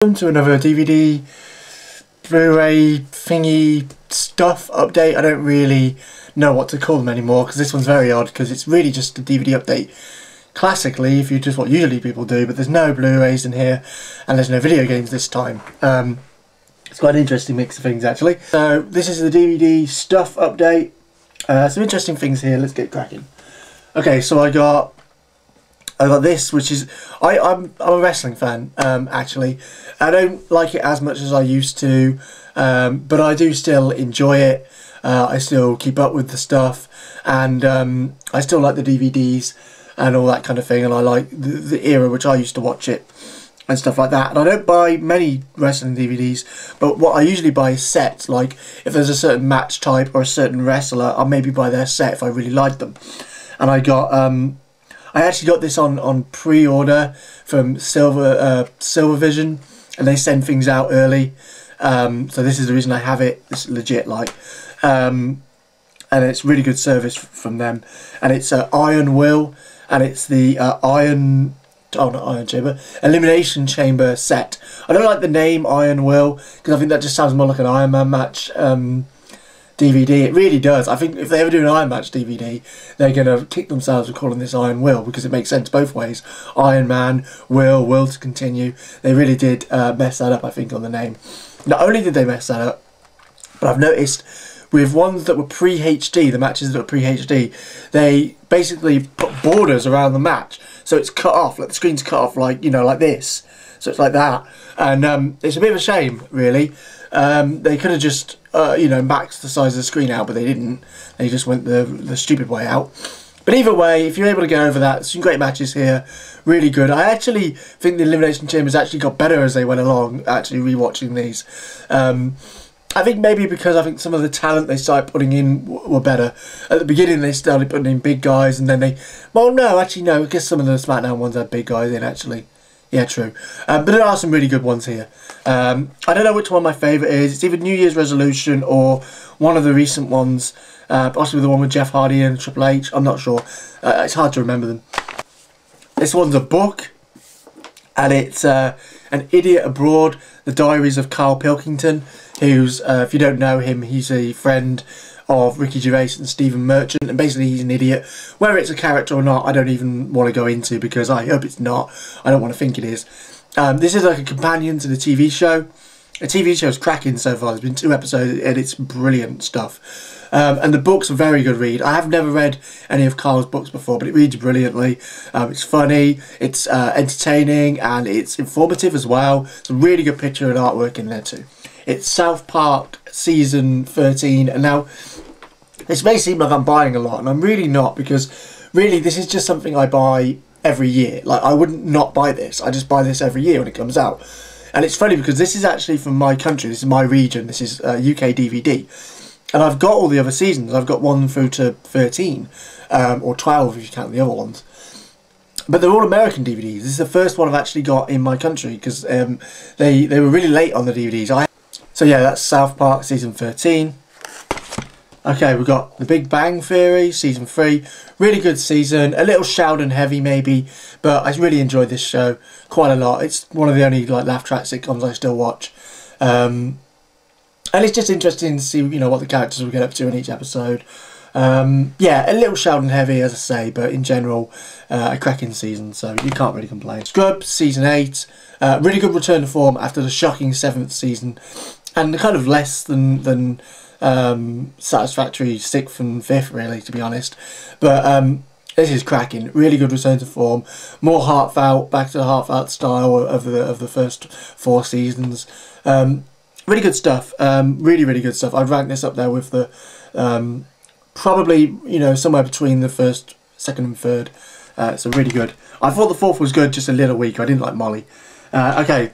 Welcome to another DVD Blu-ray thingy stuff update. I don't really know what to call them anymore because this one's very odd because it's really just a DVD update. Classically, if you just what usually people do, but there's no Blu-rays in here and there's no video games this time. It's quite an interesting mix of things actually. So this is the DVD stuff update. Some interesting things here. Let's get cracking. Okay, so I got this, which is I'm a wrestling fan. Actually, I don't like it as much as I used to, but I do still enjoy it. I still keep up with the stuff, and I still like the DVDs and all that kind of thing. And I like the era which I used to watch it and stuff like that. And I don't buy many wrestling DVDs, but what I usually buy is sets. Like if there's a certain match type or a certain wrestler, I'll maybe buy their set if I really like them. And I got I actually got this on pre-order from Silvervision, and they send things out early. So this is the reason I have it. It's legit, like, and it's really good service from them. And it's Iron Will, and it's the Elimination Chamber set. I don't like the name Iron Will because I think that just sounds more like an Iron Man match DVD. It really does. I think if they ever do an Iron Match DVD, they're going to kick themselves for calling this Iron Will, because it makes sense both ways. Iron Man, Will to continue. They really did mess that up, I think, on the name. Not only did they mess that up, but I've noticed with ones that were pre-HD, the matches that were pre-HD, they basically put borders around the match. So it's cut off, like the screen's cut off, like, you know, like this. So it's like that. And it's a bit of a shame, really. They could have just, you know, maxed the size of the screen out, but they didn't. They just went the stupid way out. But either way, if you're able to get over that, some great matches here, really good. I actually think the Elimination Chambers actually got better as they went along, actually rewatching these. I think maybe because I think some of the talent they started putting in were better. At the beginning they started putting in big guys, and then they... Well, no, actually no, I guess some of the SmackDown ones had big guys in, actually. Yeah, true. But there are some really good ones here. I don't know which one my favourite is. It's either New Year's Resolution or one of the recent ones. Possibly the one with Jeff Hardy and Triple H. I'm not sure. It's hard to remember them. This one's a book. And it's An Idiot Abroad, The Diaries of Carl Pilkington. Who's, if you don't know him, he's a friend of Ricky Gervais and Stephen Merchant, and basically he's an idiot. Whether it's a character or not, I don't even want to go into, because I hope it's not. I don't want to think it is. This is like a companion to the TV show. The TV show's cracking so far. There's been 2 episodes and it's brilliant stuff. And the book's a very good read. I have never read any of Carl's books before, but it reads brilliantly. It's funny, it's entertaining, and it's informative as well. Some really good picture and artwork in there too. It's South Park season 13, and now this may seem like I'm buying a lot, and I'm really not, because really this is just something I buy every year. Like, I wouldn't not buy this. I just buy this every year when it comes out. And it's funny because this is actually from my country. This is my region. This is UK DVD. And I've got all the other seasons. I've got 1 through to 13, or 12 if you count the other ones. But they're all American DVDs. This is the first one I've actually got in my country, because they were really late on the DVDs. So yeah, that's South Park season 13. Okay, we've got The Big Bang Theory season 3. Really good season. A little Sheldon heavy maybe, but I really enjoyed this show quite a lot. It's one of the only like laugh track sitcoms I still watch. And it's just interesting to see, you know, what the characters will get up to in each episode. Yeah, a little Sheldon heavy, as I say, but in general, a cracking season, so you can't really complain. Scrubs season 8. Really good return to form after the shocking 7th season, and kind of less than satisfactory 6th and 5th, really, to be honest. But this is cracking. Really good return to form. More heartfelt, back to the heartfelt style of the first 4 seasons. Really good stuff. Really good stuff. I'd rank this up there with the probably, you know, somewhere between the first, 2nd and 3rd. So really good. I thought the 4th was good, just a little weak. I didn't like Molly. Okay,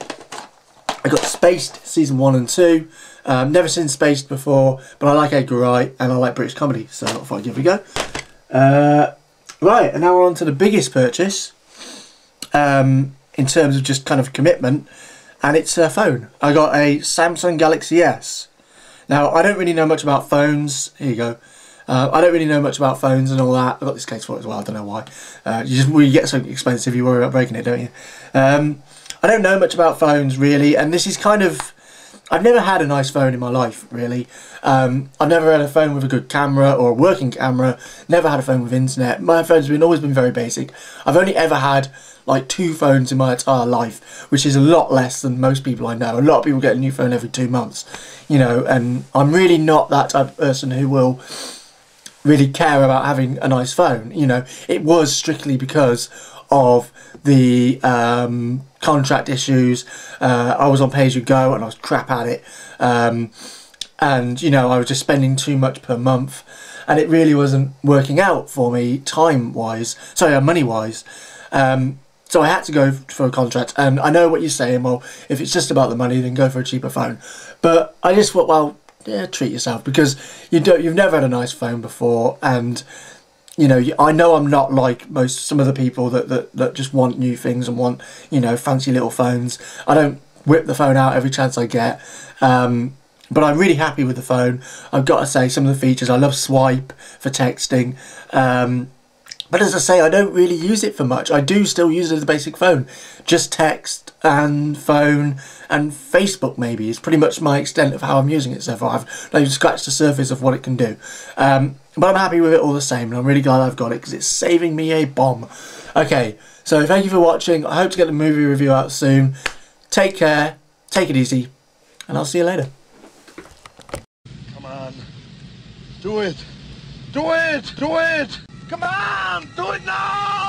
I got Spaced season 1 and 2. Never seen Spaced before, but I like Edgar Wright and I like British comedy, so I thought I'd give it a go. Right, and now we're on to the biggest purchase in terms of just kind of commitment, and it's a phone. I got a Samsung Galaxy S. Now, I don't really know much about phones. Here you go. I don't really know much about phones and all that. I've got this case for it as well, I don't know why. You get something expensive, you worry about breaking it, don't you? I don't know much about phones really, and this is kind of, I've never had a nice phone in my life really. I've never had a phone with a good camera or a working camera, never had a phone with internet. My phones have always been very basic. I've only ever had like 2 phones in my entire life, which is a lot less than most people I know. A lot of people get a new phone every 2 months, you know, and I'm really not that type of person who will really care about having a nice phone. You know, it was strictly because of the contract issues. I was on pay-as-you-go and I was crap at it, and you know, I was just spending too much per month, and it really wasn't working out for me money-wise. So I had to go for a contract, and I know what you're saying, well, if it's just about the money, then go for a cheaper phone. But I just thought, well, yeah, treat yourself, because you've never had a nice phone before, and you know, I know I'm not like some of the people that just want new things and want, you know, fancy little phones. I don't whip the phone out every chance I get, but I'm really happy with the phone. I've got to say, some of the features, I love Swipe for texting, but as I say, I don't really use it for much. I do still use it as a basic phone. Just text and phone and Facebook maybe is pretty much my extent of how I'm using it so far. I've not even scratched the surface of what it can do. But I'm happy with it all the same, and I'm really glad I've got it because it's saving me a bomb. Okay, so thank you for watching. I hope to get the movie review out soon. Take care, take it easy, and I'll see you later. Come on. Do it. Do it. Do it. Come on. Do it now.